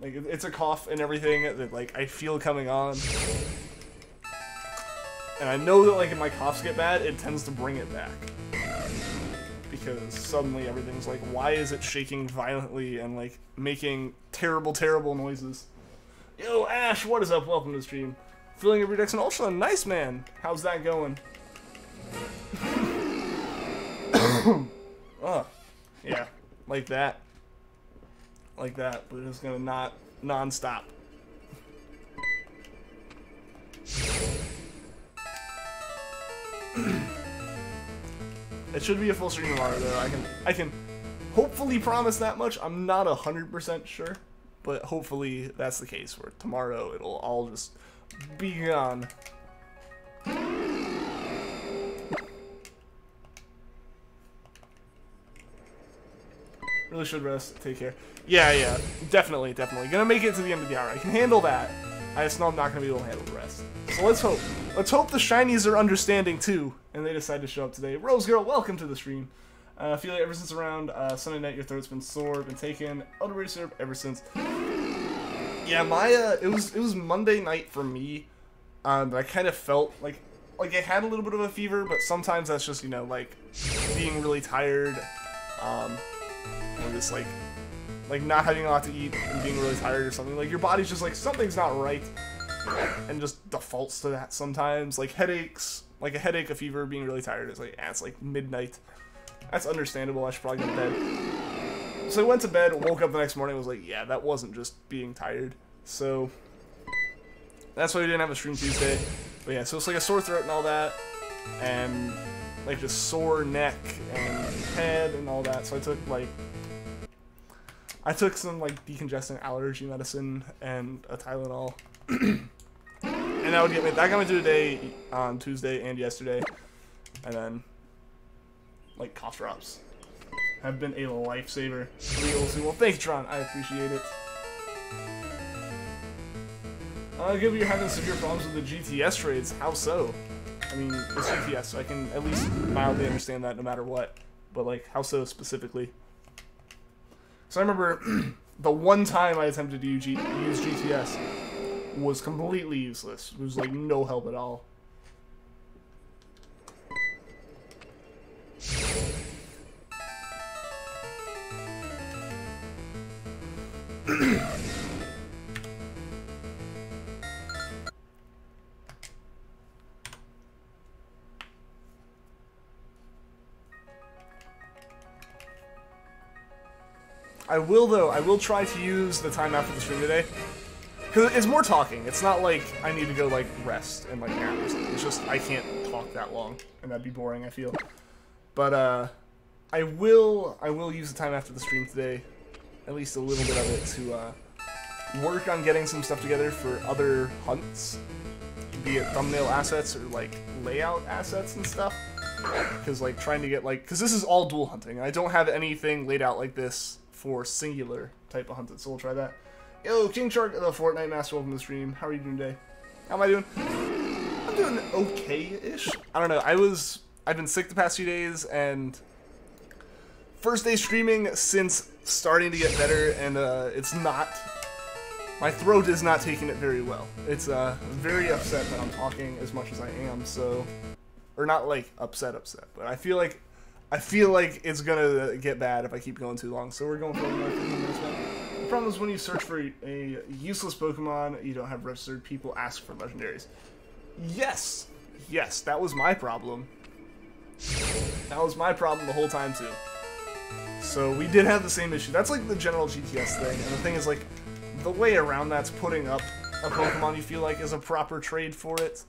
Like, it's a cough and everything that, like, I feel coming on. And I know that, like, if my coughs get bad, it tends to bring it back. Because suddenly everything's like, why is it shaking violently and, like, making terrible, terrible noises? Yo, Ash, what is up? Welcome to the stream. Filling every deck's an Ultra. Nice, man. How's that going? Yeah, like that. Like that, but it's gonna not non-stop. It should be a full stream tomorrow, though. I can hopefully promise that much. I'm not 100% sure, but hopefully that's the case. Where tomorrow it'll all just be gone. Really should rest. Take care. Yeah, definitely. Gonna make it to the end of the hour. I can handle that. I just know I'm not gonna be able to handle the rest. So let's hope. Let's hope the Shinies are understanding too, and they decide to show up today. Rose Girl, welcome to the stream. I feel like ever since around Sunday night, your throat's been sore, been taken elderberry syrup ever since. Yeah, my it was Monday night for me. But I kind of felt like I had a little bit of a fever, but sometimes that's just, you know, like being really tired. Or just like not having a lot to eat and being really tired or something. Like, your body's just like, something's not right, and just defaults to that sometimes. Like headaches, like a headache, a fever, being really tired is like, it's like midnight. That's understandable. I should probably go to bed. So I went to bed, woke up the next morning, and was like, yeah, that wasn't just being tired. So that's why we didn't have a stream Tuesday. But yeah, so it's like a sore throat and all that, and like just sore neck and head and all that. So I took some like decongestant allergy medicine and a Tylenol. And that would get me, that got me through today, on Tuesday and yesterday. And then, like, cough drops have been a lifesaver. Well, thanks, Tron. I appreciate it. Given you're having severe problems with the GTS trades, how so? I mean, it's GTS, so I can at least mildly understand that no matter what. But, like, how so specifically? So I remember the one time I attempted to use GTS was completely useless. It was, like, no help at all. I will try to use the time after the stream today. Because it's more talking. It's not like I need to go, like, rest and, like, nap or something. It's just I can't talk that long. And that'd be boring, I feel. But, I will use the time after the stream today. At least a little bit of it to, work on getting some stuff together for other hunts. Be it thumbnail assets or, like, layout assets and stuff. Because, like, trying to get, like... Because this is all dual hunting. And I don't have anything laid out like this for singular type of hunted, so we'll try that. Yo, King Shark, the Fortnite Master, welcome to the stream. How are you doing today? How am I doing? I'm doing okay-ish. I don't know, I've been sick the past few days, and first day streaming since starting to get better, and it's not, my throat is not taking it very well. It's very upset that I'm talking as much as I am, so, or not like upset, but I feel like it's gonna get bad if I keep going too long, so we're going for another 15 minutes now. The problem is when you search for a useless Pokemon, you don't have registered, people ask for legendaries. Yes, that was my problem. That was my problem the whole time too. So we did have the same issue. That's like the general GTS thing, and the thing is, like, the way around that's putting up a Pokemon you feel like is a proper trade for it,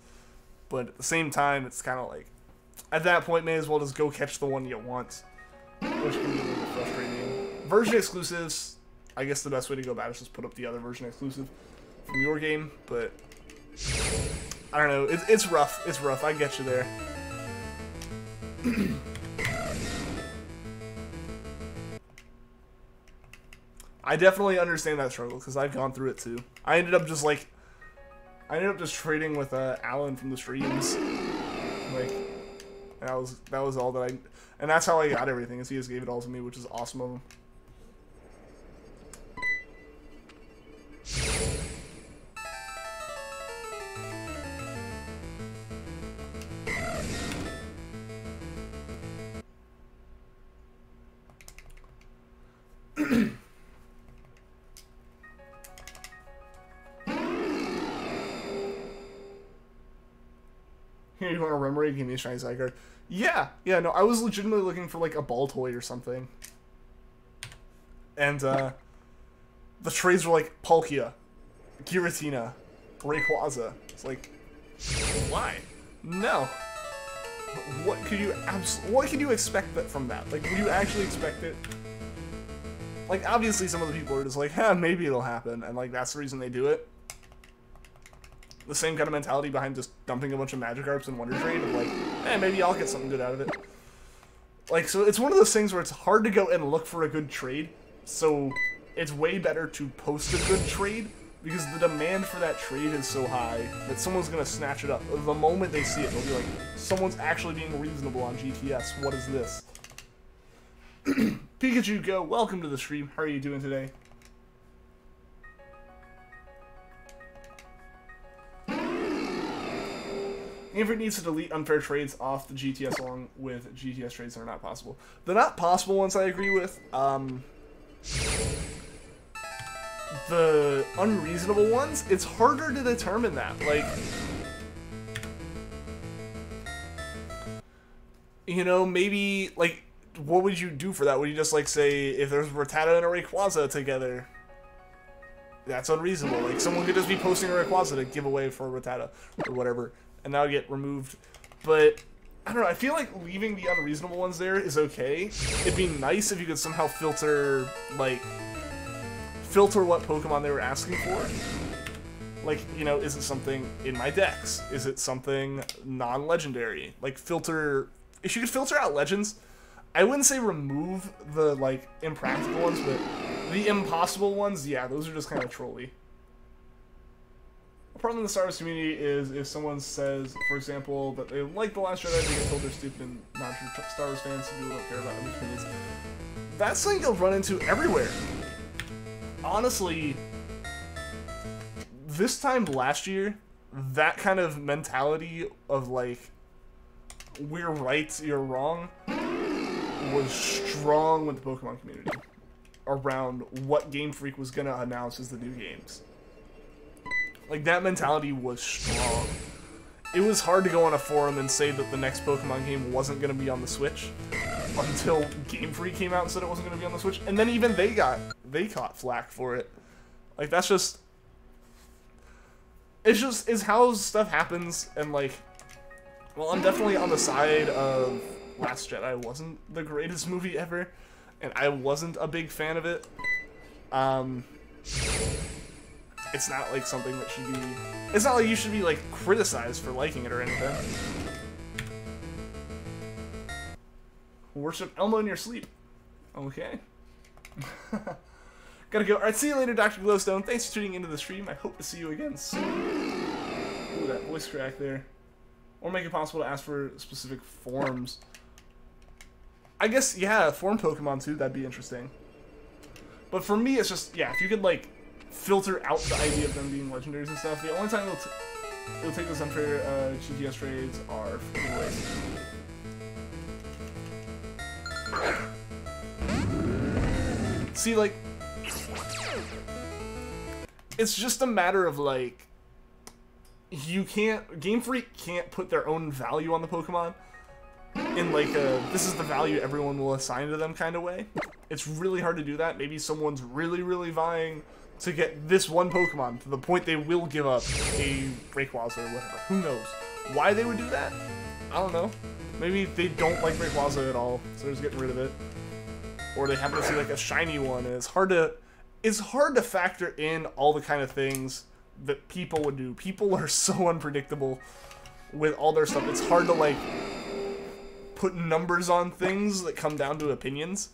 but at the same time, it's kind of like, at that point, may as well just go catch the one you want, which can be a little bit frustrating. Version exclusives, I guess the best way to go about it is just put up the other version exclusive from your game, but I don't know, it's rough, I get you there. I definitely understand that struggle, because I've gone through it too. I ended up just trading with Alan from the streams, like, that was all that and that's how I got everything, is he just gave it all to me, which is awesome of him. You want a Remoraid? Give me a shiny side card. Yeah, no, I was legitimately looking for, like, a ball toy or something. And, the trades were, like, Palkia, Giratina, Rayquaza. It's like, why? No. What could you expect from that? Like, would you actually expect it? Like, obviously some of the people are just like, maybe it'll happen, and, like, that's the reason they do it. The same kind of mentality behind just dumping a bunch of Magikarps in Wonder Trade of like, maybe I'll get something good out of it. Like, so it's one of those things where it's hard to go and look for a good trade, so it's way better to post a good trade, because the demand for that trade is so high that someone's gonna snatch it up. The moment they see it, they'll be like, someone's actually being reasonable on GTS, what is this? Pikachu Go, welcome to the stream, how are you doing today? Infinite needs to delete unfair trades off the GTS along with GTS trades that are not possible. The not possible ones I agree with. The unreasonable ones, it's harder to determine that. Like, you know, maybe, like, what would you do for that? Would you just, like, say, if there's Rattata and a Rayquaza together, that's unreasonable. Like, someone could just be posting a Rayquaza to give away for a Rattata or whatever, and that'll get removed. But I don't know, I feel like leaving the unreasonable ones there is okay. It'd be nice if you could somehow filter what Pokemon they were asking for. Like, you know, is it something in my decks? Is it something non-legendary? Like, filter... If you could filter out legends, I wouldn't say remove the, like, impractical ones, but the impossible ones, yeah, those are just kind of trolly. A problem in the Star Wars community is if someone says, for example, that they like The Last Jedi, they get told they're stupid and not true Star Wars fans, so people don't care about other opinions. That's something you'll run into everywhere. Honestly, this time last year, that kind of mentality of, like, we're right, you're wrong, was strong with the Pokemon community around what Game Freak was going to announce as the new games. Like, that mentality was strong. It was hard to go on a forum and say that the next Pokemon game wasn't going to be on the Switch until Game Freak came out and said it wasn't going to be on the Switch, and then even they caught flack for it. Like, that's just... It's how stuff happens, and, like... Well, I'm definitely on the side of Last Jedi wasn't the greatest movie ever, and I wasn't a big fan of it. It's not, like, something that should be... It's not like you should be, like, criticized for liking it or anything. Worship Elmo in your sleep. Okay. Gotta go. Alright, see you later, Dr. Glowstone. Thanks for tuning into the stream. I hope to see you again soon. Ooh, that voice crack there. Or make it possible to ask for specific forms. I guess, yeah, form Pokemon too, that'd be interesting. But for me, it's just, yeah, if you could, like, filter out the idea of them being legendaries and stuff, the only time it'll take those unfair GTS trades are giveaways. See, like, it's just a matter of, like, Game Freak can't put their own value on the Pokemon in, like, a, this is the value everyone will assign to them kind of way. It's really hard to do that. Maybe someone's really, really vying to get this one Pokemon to the point they will give up a Rayquaza or whatever. Who knows? Why they would do that? I don't know. Maybe they don't like Rayquaza at all, so they're just getting rid of it. Or they happen to see, like, a shiny one, and it's hard to factor in all the kind of things that people would do. People are so unpredictable with all their stuff. It's hard to, like, put numbers on things that come down to opinions.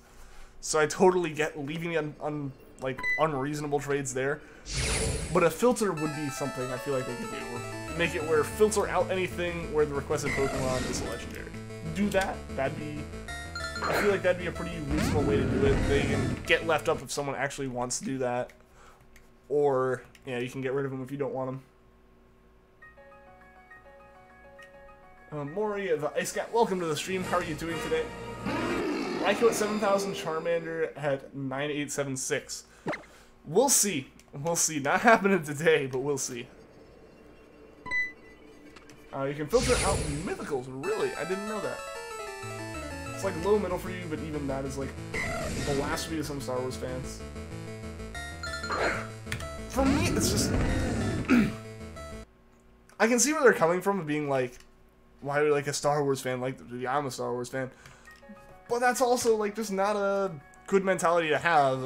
So I totally get leaving the like, unreasonable trades there. But a filter would be something I feel like they could do. Make it where filter out anything where the requested Pokemon is a legendary. Do that. That'd be... I feel like that'd be a pretty reasonable way to do it. They can get left up if someone actually wants to do that. Or, yeah, you can get rid of them if you don't want them. Mori, the Ice Cat, welcome to the stream. How are you doing today? Raikou at 7,000, Charmander at 9,876. We'll see. We'll see. Not happening today, but we'll see. You can filter out mythicals. Really? I didn't know that. It's like low middle for you, but even that is like blasphemy to some Star Wars fans. For me, it's just... I can see where they're coming from, of being like, why would, like, a Star Wars fan like, I'm a Star Wars fan. But that's also, like, just not a good mentality to have.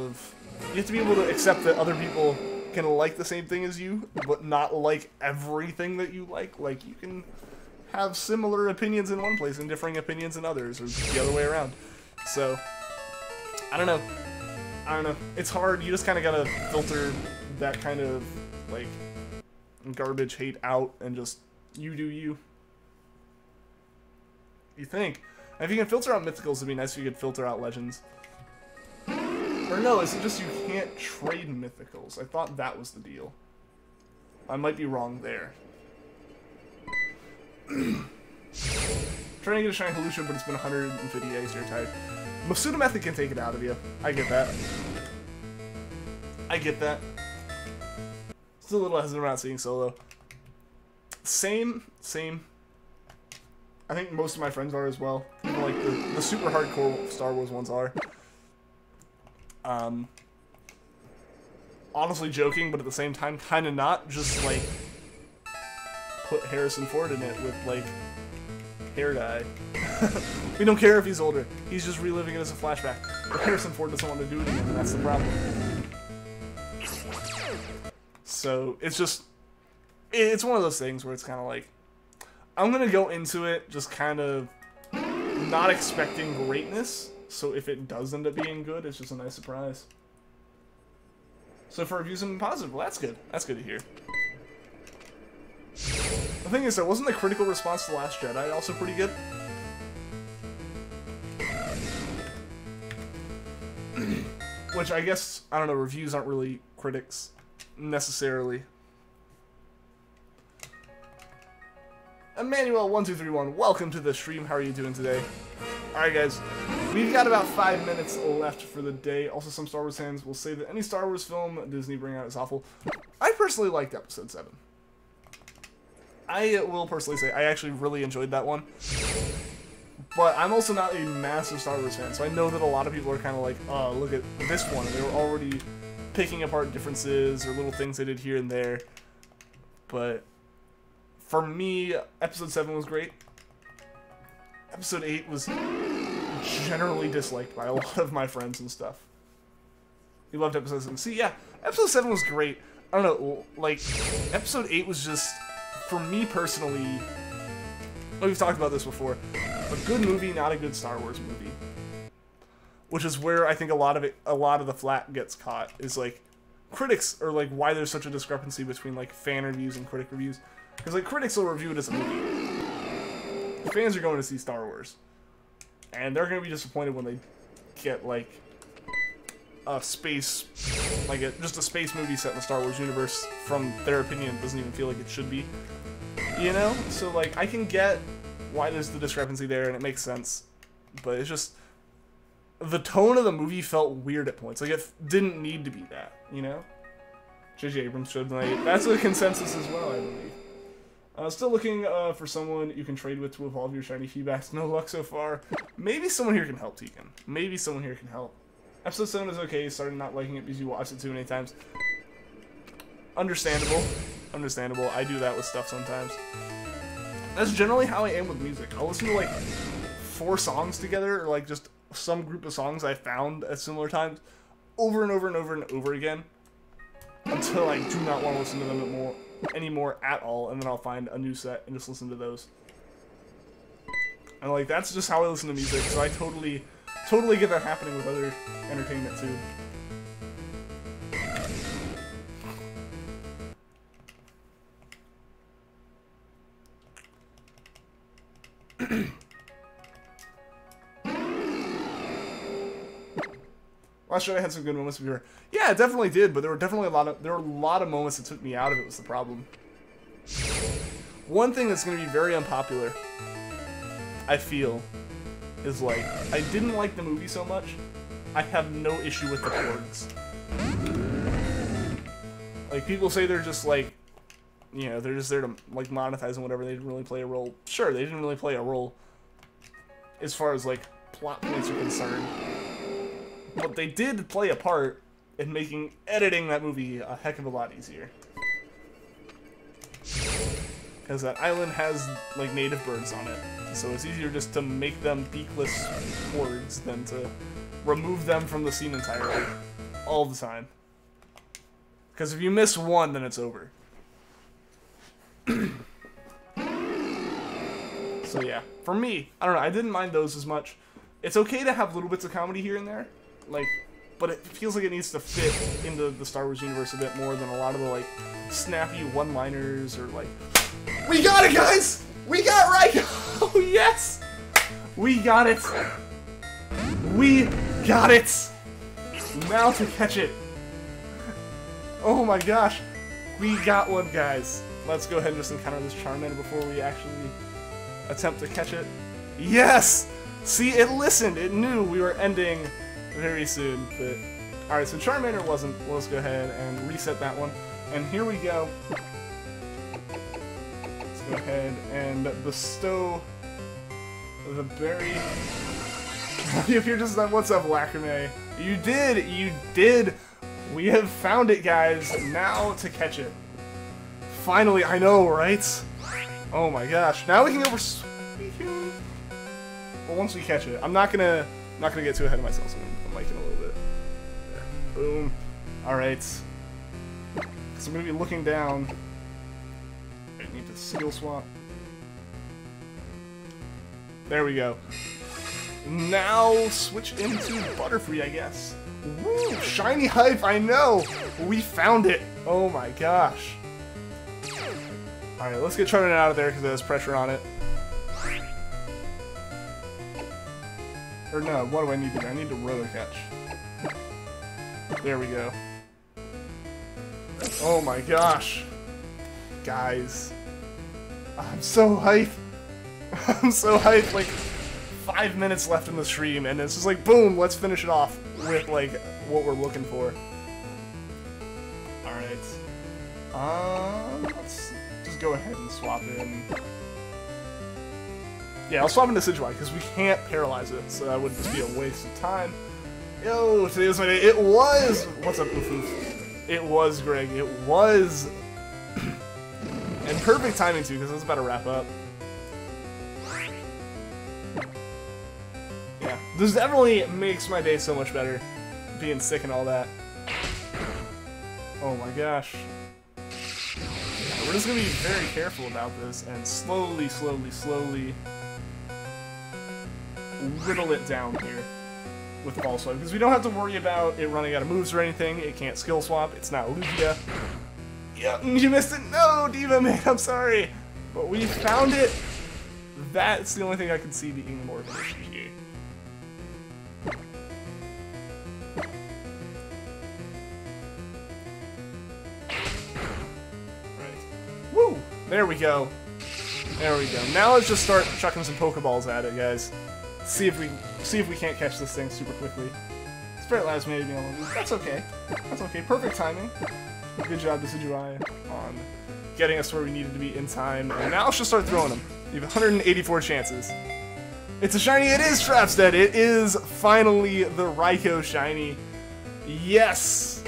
You have to be able to accept that other people can like the same thing as you, but not like everything that you like. Like, you can have similar opinions in one place and differing opinions in others, or the other way around. So, I don't know. It's hard. You just kind of gotta filter that kind of, like, garbage hate out and just, you do you. You think. And if you can filter out mythicals, it'd be nice if you could filter out legends. Or no, is it just you can't trade mythicals? I thought that was the deal. I might be wrong there. Trying to get a shiny Hallucia, but it's been 150 days, so you're tired. Masuda Method can take it out of you. I get that. I get that. Still a little hesitant about seeing Solo. Same. I think most of my friends are as well. Even like the super hardcore Star Wars ones are. Honestly joking, but at the same time kind of not. Just like put Harrison Ford in it with like hair dye. We don't care if he's older. He's just reliving it as a flashback. But Harrison Ford doesn't want to do it again, and that's the problem. So it's just it's one of those things where it's kind of like, I'm going to go into it just kind of not expecting greatness, so if it does end up being good, it's just a nice surprise. So for reviews and positive, well, that's good. That's good to hear. The thing is, though, wasn't the critical response to The Last Jedi also pretty good? Which I guess, I don't know, reviews aren't really critics, necessarily. Emmanuel1231, welcome to the stream. How are you doing today? Alright guys, we've got about 5 minutes left for the day. Also, some Star Wars fans will say that any Star Wars film Disney bring out is awful. I personally liked Episode 7. I will personally say I actually really enjoyed that one. But I'm also not a massive Star Wars fan, so I know that a lot of people are kind of like, oh, look at this one. And they were already picking apart differences or little things they did here and there. But for me, Episode 7 was great. Episode 8 was generally disliked by a lot of my friends and stuff. You loved Episode 7. See, yeah, Episode 7 was great. I don't know, like, Episode 8 was just, for me personally, we've talked about this before, a good movie, not a good Star Wars movie. Which is where I think a lot of the flack gets caught, is like, critics are like, why there's such a discrepancy between like fan reviews and critic reviews. Because like, critics will review it as a movie. Fans are going to see Star Wars. And they're going to be disappointed when they get like, a space, like just a space movie set in the Star Wars universe, from their opinion, doesn't even feel like it should be. You know? So like, I can get why there's the discrepancy there, and it makes sense. But it's just, the tone of the movie felt weird at points. Like, it didn't need to be that, you know? J.J. Abrams showed tonight. That's a consensus as well, I believe. Still looking for someone you can trade with to evolve your shiny feedbacks. No luck so far. Maybe someone here can help, Tegan. Maybe someone here can help. Episode 7 is okay. Started not liking it because you watched it too many times. Understandable. Understandable. I do that with stuff sometimes. That's generally how I am with music. I'll listen to like 4 songs together, or like just some group of songs I found at similar times, over and over and over and over again, until I do not want to listen to them anymore at all, and then I'll find a new set and just listen to those. And like, that's just how I listen to music, so I totally get that happening with other entertainment too. Last Jedi had some good moments before. Yeah, it definitely did, but there were definitely a lot of moments that took me out of it was the problem. One thing that's going to be very unpopular, I feel, is like, I didn't like the movie so much, I have no issue with the porgs. Like, people say they're just like, you know, they're just there to like monetize and whatever, they didn't really play a role. Sure, they didn't really play a role as far as like plot points are concerned. But they did play a part in making editing that movie a heck of a lot easier. Because that island has, like, native birds on it. So it's easier just to make them beakless porgs than to remove them from the scene entirely. All the time. Because if you miss one, then it's over. So yeah, for me, I don't know, I didn't mind those as much. It's okay to have little bits of comedy here and there. Like, but it feels like it needs to fit into the Star Wars universe a bit more than a lot of the, like, snappy one-liners or, like, we got it, guys! We got Raikou! Oh, yes! We got it! We got it! Now to catch it. Oh my gosh. We got one, guys. Let's go ahead and just encounter this Charmander before we actually attempt to catch it. Yes! See, it listened. It knew we were ending very soon, but alright, so Charmander wasn't. Well, let's go ahead and reset that one. And here we go. Let's go ahead and bestow the berry. If you're just like, what's up, Lacrime? You did! We have found it, guys. Now to catch it. Finally, I know, right? Oh my gosh. Now we can go for well, once we catch it. I'm not gonna get too ahead of myself, so I'm gonna mic it a little bit. There. Boom. Alright. So I'm gonna be looking down the skill swap. There we go. Now switch into Butterfree, I guess. Woo! Shiny hype, I know! We found it! Oh my gosh. Alright, let's get Charmander out of there because there's pressure on it. Or no, what do I need to do? I need to roto catch. There we go. Oh my gosh. Guys. I'm so hyped. I'm so hyped. Like, 5 minutes left in the stream, and it's just like, boom, let's finish it off with, like, what we're looking for. Alright. Let's just go ahead and swap in. Yeah, I'll swap into Decidueye, because we can't paralyze it, so that would just be a waste of time. Yo, today was my day. It was! What's up, Oof Oof? It was, Greg. It was. And perfect timing, too, because I was about to wrap up. Yeah, this definitely makes my day so much better, being sick and all that. Oh my gosh. Yeah, we're just gonna be very careful about this and slowly whittle it down here with Ball Swap, because we don't have to worry about it running out of moves or anything. It can't skill swap. It's not Lugia. Yep, you missed it. No, Diva Man, I'm sorry. But we found it. That's the only thing I can see being more of an issue here. Woo! There we go. There we go. Now let's just start chucking some Pokeballs at it, guys. See if we can't catch this thing super quickly. It's very last minute being able to move. That's okay. That's okay. Perfect timing. Good job, Decidueye, on getting us where we needed to be in time. And now let's just start throwing them. You have 184 chances. It's a shiny. It is Trapstead. It is finally the Raikou shiny. Yes.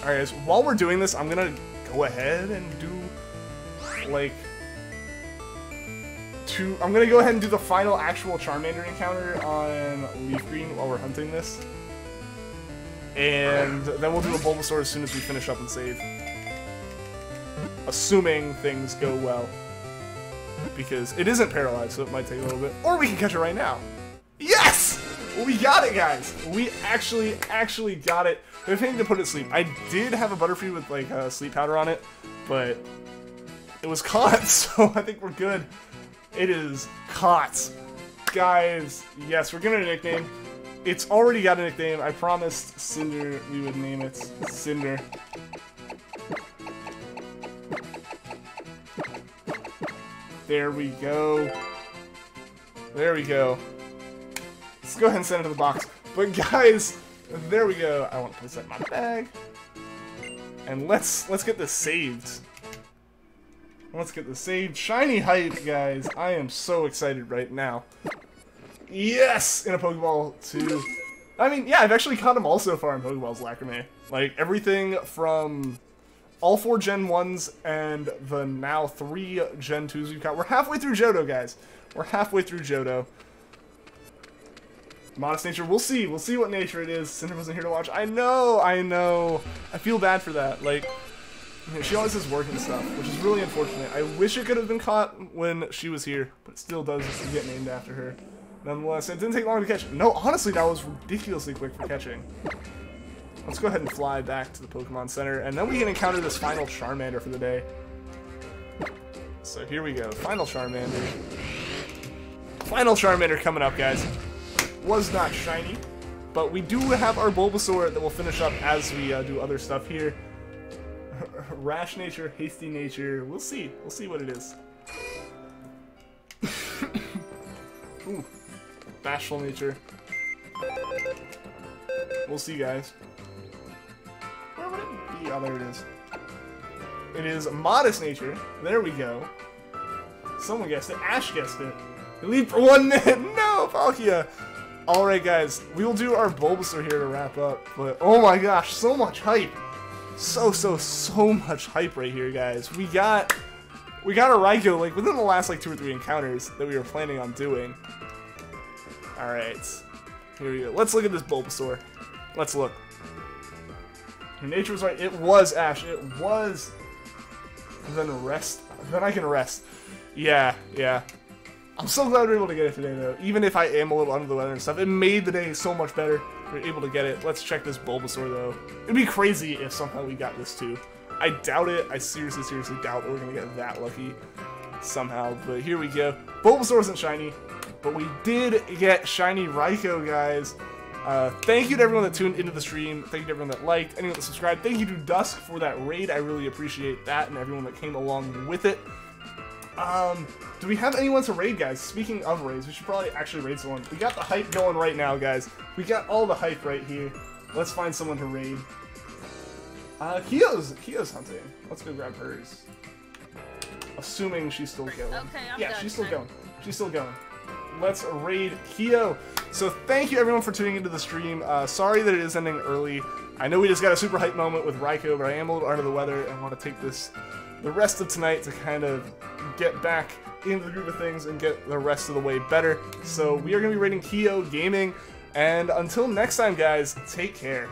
All right, guys. While we're doing this, I'm gonna go ahead and do like I'm gonna go ahead and do the final actual Charmander encounter on Leafgreen while we're hunting this, and then we'll do a Bulbasaur as soon as we finish up and save. Assuming things go well, because it isn't paralyzed, so it might take a little bit, or we can catch it right now. Yes! We got it, guys. We actually got it. We're planning to put it to sleep. I did have a Butterfree with like sleep powder on it, but it was caught, so I think we're good. It is caught. Guys, yes, we're getting a nickname. It's already got a nickname. I promised Cinder we would name it Cinder. There we go. There we go. Let's go ahead and send it to the box. But guys, there we go. I want to place that in my bag. And let's get this saved. Let's get this saved. Shiny hype, guys. I am so excited right now. Yes! In a Pokeball too. I mean, yeah, I've actually caught them all so far in Pokeballs Lacrimae. Like, everything from all 4 Gen 1s and the now 3 Gen 2s we've got. We're halfway through Johto, guys. We're halfway through Johto. Modest nature, we'll see. We'll see what nature it is. Cinder wasn't here to watch. I know. I feel bad for that. Like, she always has work and stuff, which is really unfortunate. I wish it could have been caught when she was here, but it still does get named after her. Nonetheless, it didn't take long to catch. No, honestly, that was ridiculously quick for catching. Let's go ahead and fly back to the Pokemon Center, and then we can encounter this final Charmander for the day. So here we go, final Charmander. Final Charmander coming up, guys. Was not shiny, but we do have our Bulbasaur that will finish up as we do other stuff here. Rash nature, hasty nature. We'll see. We'll see what it is. Ooh. Bashful nature. We'll see, guys. Where would it be? Oh, there it is. It is modest nature. There we go. Someone guessed it. Ash guessed it. You lead for 1 minute. No, Palkia. Alright, guys. We will do our Bulbasaur here to wrap up. But, oh my gosh, so much hype. So much hype right here, guys. We got a Raikou, like, within the last, like, 2 or 3 encounters that we were planning on doing. Alright. Here we go. Let's look at this Bulbasaur. Let's look. Your nature was right. It was Ash. It was then rest. Then I can rest. Yeah. I'm so glad we were able to get it today, though. Even if I am a little under the weather and stuff, it made the day so much better. We were able to get it. Let's check this Bulbasaur, though. It'd be crazy if somehow we got this, too. I doubt it. I seriously doubt that we're going to get that lucky somehow. But here we go. Bulbasaur isn't shiny, but we did get shiny Raikou, guys. Thank you to everyone that tuned into the stream. Thank you to everyone that liked, anyone that subscribed. Thank you to Dusk for that raid. I really appreciate that, and everyone that came along with it. Do we have anyone to raid, guys? Speaking of raids, we should probably actually raid someone. We got the hype going right now, guys. We got all the hype right here. Let's find someone to raid. Kiyo's hunting. Let's go grab hers. Assuming she's still going. Okay, I'm yeah, done. she's still going. She's still going. Let's raid Kiyo. So thank you everyone for tuning into the stream. Sorry that it is ending early. I know we just got a super hype moment with Raikou, but I am a little under the weather and want to take the rest of tonight to kind of get back into the groove of things and get the rest of the way better. So we are going to be raiding Kiyo Gaming, and until next time, guys, take care.